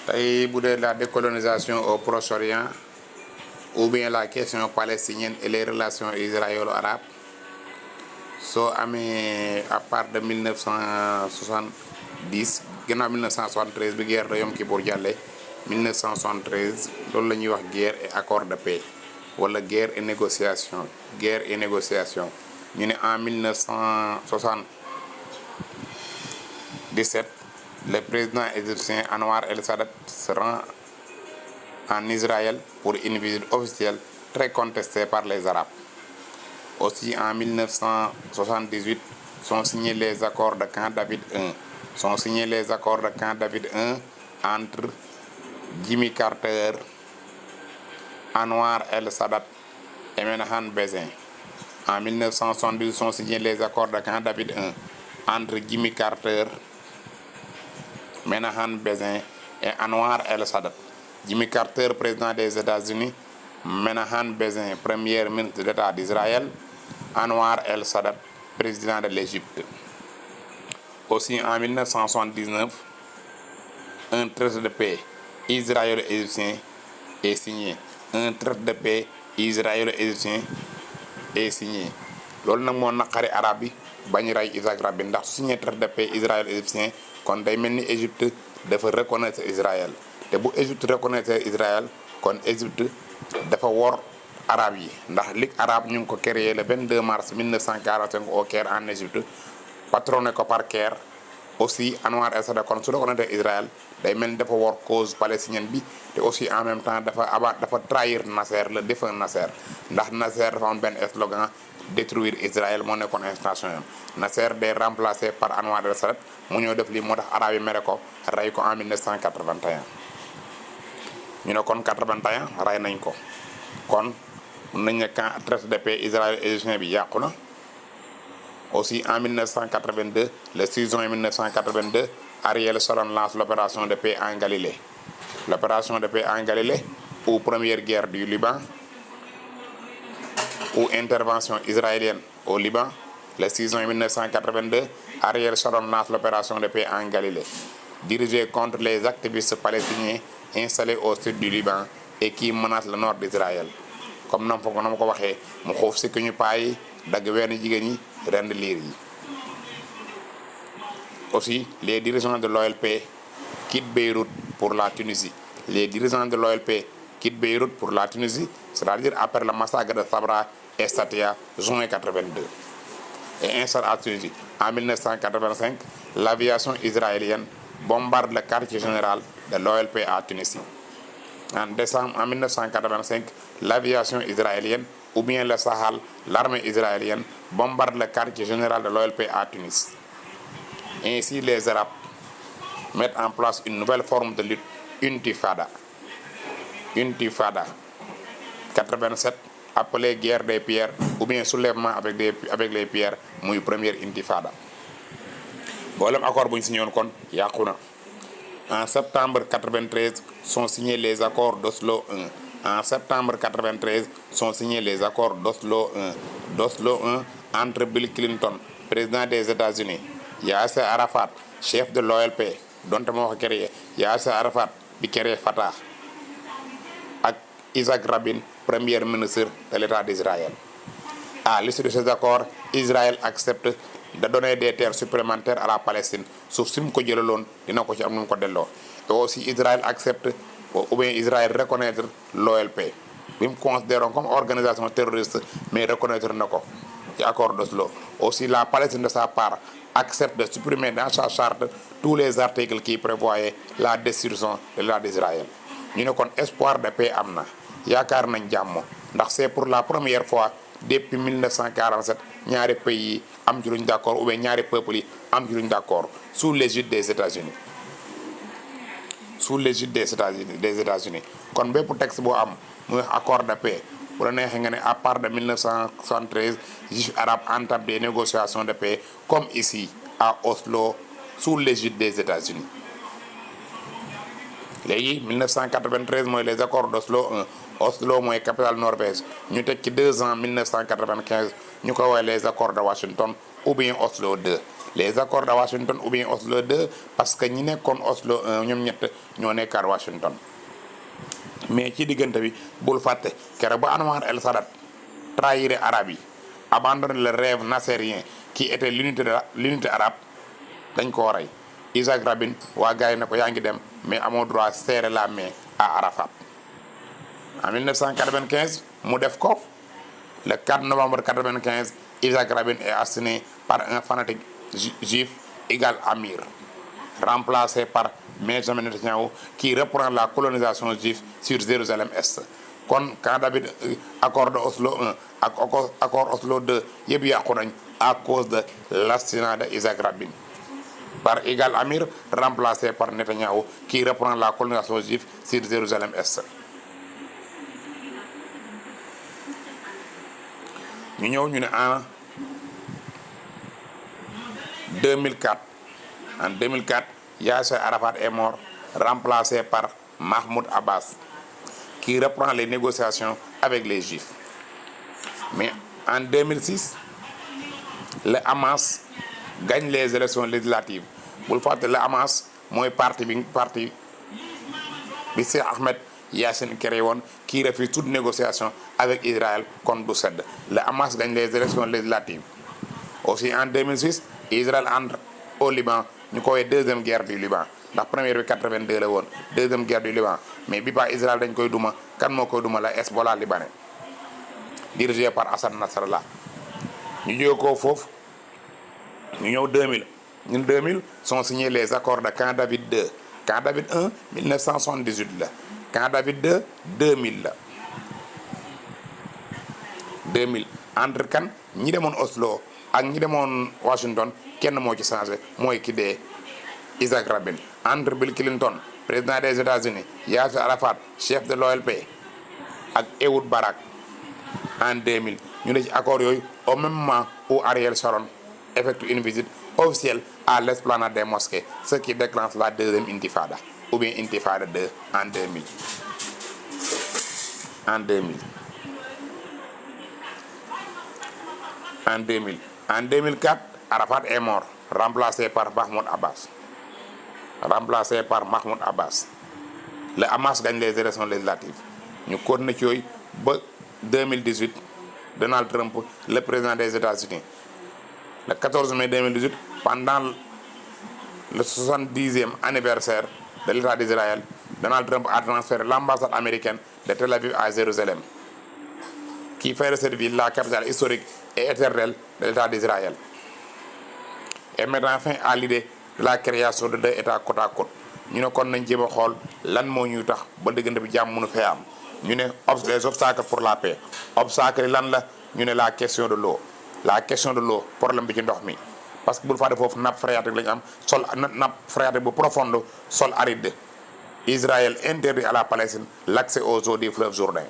tey bu dee la décolonisation au Proche-Orient ou bien la question palestinienne et les relations israélo-arabes soo amee à part de 1970 gannaaw 1973 bi guerre de Yom Kippour jàlle 1973 loolu la ñuy wax guerre et accord de paix wala guerre et négociation ñu ne en 1977 le président égyptien Anwar el-Sadat se rend en Israël pour une visite officielle très contestée par les Arabes. Aussi en 1978 sont signés les accords de Camp David I. Entre Jimmy Carter, Anwar el-Sadat et Menahem Begin. En 1978 sont signés les accords de Camp David I entre Jimmy Carter, Menahem Begin et Anwar el-Sadat. Jimmy Carter, président des États-Unis, Menahem Begin, premier ministre d'État d'Israël, Anwar el-Sadat, président de l'Égypte. Aussi en 1979, un traité de paix israélo-égyptien est signé. Loolu nag moo naqari arab yi bañ rey Isaac Rabin ndax su signé traité de paix israélo-égyptien kon day mel ni Égypte dafa reconnaître Israël te bu Égypte reconnaître Israël kon Égypte dafa wor arab yi ndax Ligue arabe ñu ngi ko créé le 22 mars 1945 au Caire en Égypte patronné ko par Caire. Aussi Anwar el-Sadat kon su reconnaître Israël day mel ni dafa wor cause palestinienne bi te aussi en même temps dafa trahir Nasser le défunt Nasser ndax Nasser dafa am benn slogan détruire Israël moo nekkoon intention yam Nasser day remplacé par Anwar el-Sadat mu ñëw def lii moo tax arab yi mere ko rey ko en 1981 ñu ne kon 81 rey nañ ko kon mun nañ ne quand traité de paix israélo-égyptien bi yàqu na. Aussi en 1982, le 6 juin 1982, Ariel Sharon lance l'opération de paix en Galilée. L'opération de paix en Galilée, ou première guerre du Liban, ou intervention israélienne au Liban. Le 6 juin 1982, Ariel Sharon lance l'opération de paix en Galilée, dirigée contre les activistes palestiniens installés au sud du Liban et qui menacent le nord d'Israël. Comme nam ko waxee mu xoof si ñu payi dagg wenn jigéen ñi rend liir yi. Aussi les dirigeants de l'OLP quittent Beyrouth pour la Tunisie. C'est-à-dire après le massacre de Sabra et Satia juin 82 et installent à Tunisie. En 1985, l'aviation israélienne bombarde le quartier général de l'OLP à Tunisie. En 1985, l'aviation israélienne ou bien le Sahel, l'armée israélienne bombarde le quartier général de l'OLP à Tunis. Ainsi, les Arabes mettent en place une nouvelle forme de lutte, intifada. 87, appelée guerre des pierres ou bien soulèvement avec les pierres, muy première intifada. Boolem accord bu ñu signé woon kon yàqu na. En septembre 93 sont signés les accords d'Oslo I. D'Oslo I entre Bill Clinton, président des États-Unis, Yasser Arafat, chef de l'OLP, donte moo ko créé, Yasser Arafat bi créé Fatah, ak Isaac Rabin, premier ministre de l'État d'Israël. À l'issue de ces accords, Israël accepte de donner des terres supplémentaires à la Palestine suuf si mu ko jëlaloon dina ko ci am nu mu ko delloo. Et aussi Israël accepte ou bien Israël reconnaître l'OLP bi mu considéré comme organisation terroriste mais reconnaître na ko ci accord d'Oslo. Aussi la Palestine de sa part accepte de supprimer dans sa charte tous les articles qui prévoyaient la destruction de l'État d'Israël. ñu ne kon espoir de paix am na yaakaar nañ jàmm ndax c'est pour la première fois depuis 1947 ñaari pays yi am ci luñ d'accord ou bien ñaari peuples yi am ci luñ d'accord sous l'égide des États-Unis kon bépp texte boo am muy accord de paix bu la neexee nga ne à part de 1973 juifs arabes entament des négociations de paix comme ici à Oslo sous l'égide des États-Unis. Léegi 1993 mooy les accords d'Oslo 1 Oslo mooy capitale Norvège ñu teg ci 2 ans 1995 ñu ko woowee les accords de Washington ou bien Oslo 2 les accords de Washington ou bien Oslo 2 parce que ñi nekkoon Oslo 1 ñoom ñett ñoo nekkaat Washington. mais ci diggante bi bul fàtte keroog ba Anwar el Sadat trahir arabe yi abandonné le rêve nassérien qui était l'unité arabe dañ koo rey. Isaac Rabin waa gars yi ne ko yaa ngi dem mais amoo droit serrer la main à Arafat. En 1995 mu def ko le 4 novembre 95 Isaac Rabin est assassiné par un fanatique juif Yigal Amir, remplacé par Benjamin Netanyahu qui reprend la colonisation juive sur Jérusalem-Est. kon Camp David accord de Oslo 1 ak accord Oslo 2 yëpp yàqu nañ à cause de l'assassinat de Isaac Rabin par Yigal Amir, remplacé par Netanyahu qui reprend la colonisation juive sur Jérusalem-Est. ñu ñëw ñu ne en 2004 Yasser Arafat est mort, remplacé par Mahmoud Abbas qui reprend les négociations avec les Juifs. Mais en 2006 le Hamas gagne les élections législatives. bul fàtte le Hamas mooy parti bi Cheikh Ahmed Yassine créé woon qui refuse toute négociation avec Israël kon du sedd. Le Hamas gagne les élections législatives. Aussi en 2006 Israël entre au Liban ñu ko woowee deuxième guerre du Liban ndax première bi 82 la woon deuxième guerre du Liban mais bi ba Israël dañ koy duma kan moo koy duma la Hezbollah libanais dirigé par Hassan Nasrallah. ñu jóge ko foofu ñu ñëw 2000 ñun 2000 sont signés les accords de Camp David 2 Camp David 1 1978 la Camp David 2 2000 la 2000 entre kan ñi demoon Oslo ak ñi demoon Washington kenn moo ci changé mooy ki dee Isaac Rabin. Entre Bill Clinton président des États-Unis Yasser Arafat chef de l'OLP ak Ehud Barak en 2000 ñu ne ci accord yooyu au même moment où Ariel Sharon effectue une visite officielle à l'esplanade des mosquées, ce qui déclenche la deuxième intifada ou bien intifada 2 en 2000. En 2004 Arafat est mort, remplacé par Mahmoud Abbas. Le Hamas gagne les élections législatives. ñu continué ci yooyu ba 2018 Donald Trump le président des États-Unis le 14 mai 2018 pendant le 70e anniversaire de l'État d'Israël, Donald Trump a transféré l'ambassade américaine de Tel Aviv à Jérusalem, qui fait de cette ville la capitale historique et éternelle de l'État d'Israël, et mettant fin à l'idée de la création de deux États côte à côte. ñu ne kon nañ jéem a xool lan moo ñuy tax ba diggante bi jàmm mënu fee am ñu ne les obstacles pour la paix obstacle yi lan la ñu ne la question de l'eau problème bi ci ndox mi parce que bul fàtte foofu nappe phréatique la ñu am sol nappe phréatique bu profonde sol aride. Israël interdit à la Palestine l'accès aux eaux du fleuve Jourdain.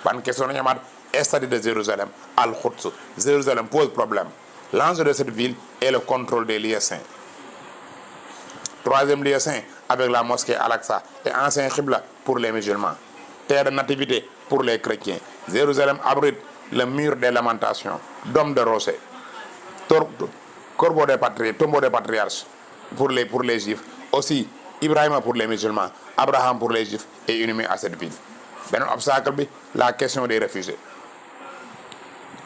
Ban question nañu amaat statut de Jérusalem Al-Quds. Jérusalem pose problème. L'enjeu de cette ville est le contrôle des lieux saints. Troisième lieu saint avec la mosquée Al-Aqsa et ancien Qibla pour les musulmans. Terre de nativité pour les chrétiens. Jérusalem abrite le mur des lamentations, dôme de rosée, tombeau des patriarches pour les juifs. Aussi Ibrahima pour les musulmans, Abraham pour les juifs est inhumé à cette ville. Beneen obstacle bi la question des réfugiés.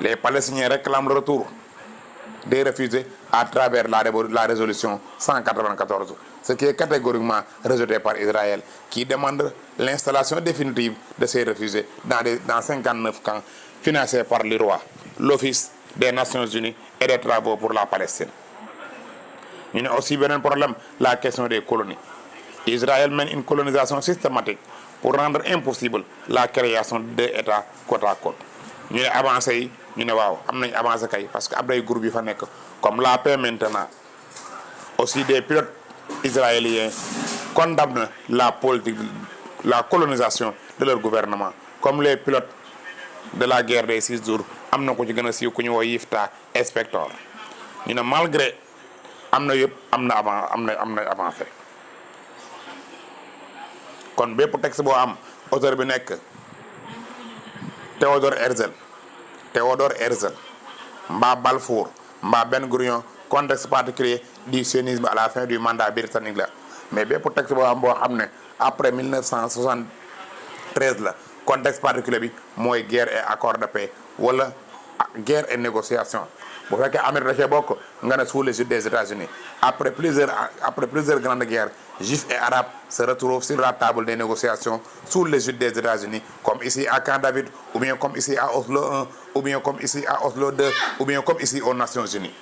Les Palestiniens réclament le retour des réfugiés à travers la résolution 194, ce qui est catégoriquement rejeté par Israël, qui demande l'installation définitive de ces réfugiés dans 59 camps financés par l'UNRWA, l'Office des Nations Unies et des travaux pour la Palestine. Il y a aussi un problème, la question des colonies. Israël mène une colonisation systématique pour rendre impossible la création de États côte à côte. Ñu ne avancé yi ñu ne waaw am nañ avancé kay parce que am nay groupe yi fa nekk comme l'AP maintenant. Aussi des pilotes israéliens condamnent la politique, la colonisation de leur gouvernement, comme les pilotes de la guerre des 6 jours. Am na ko ci gën a siiw ku ñu woo Yifta Inspector. ñu ne malgré am na yëpp am na avancé. kon bépp texte boo am auteur bi nekk Théodore Herzl mbaa Balfour mbaa Ben Gurion contexte particulier du sionisme à la fin du mandat britannique la mais bépp texte boo xam ne après 1973 la contexte particulier bi mooy guerre et accord de paix wala guerre et négociation bu fekkee Amérique da cee bokk nga ne sous l'égide des États-Unis après plusieurs grandes guerres juifs et arabes se retrouvent sur la table des négociations sous l'égide des États-Unis comme ici à Camp David ou bien comme ici à Oslo 1 ou bien comme ici à Oslo 2 ou bien comme ici aux Nations Unies.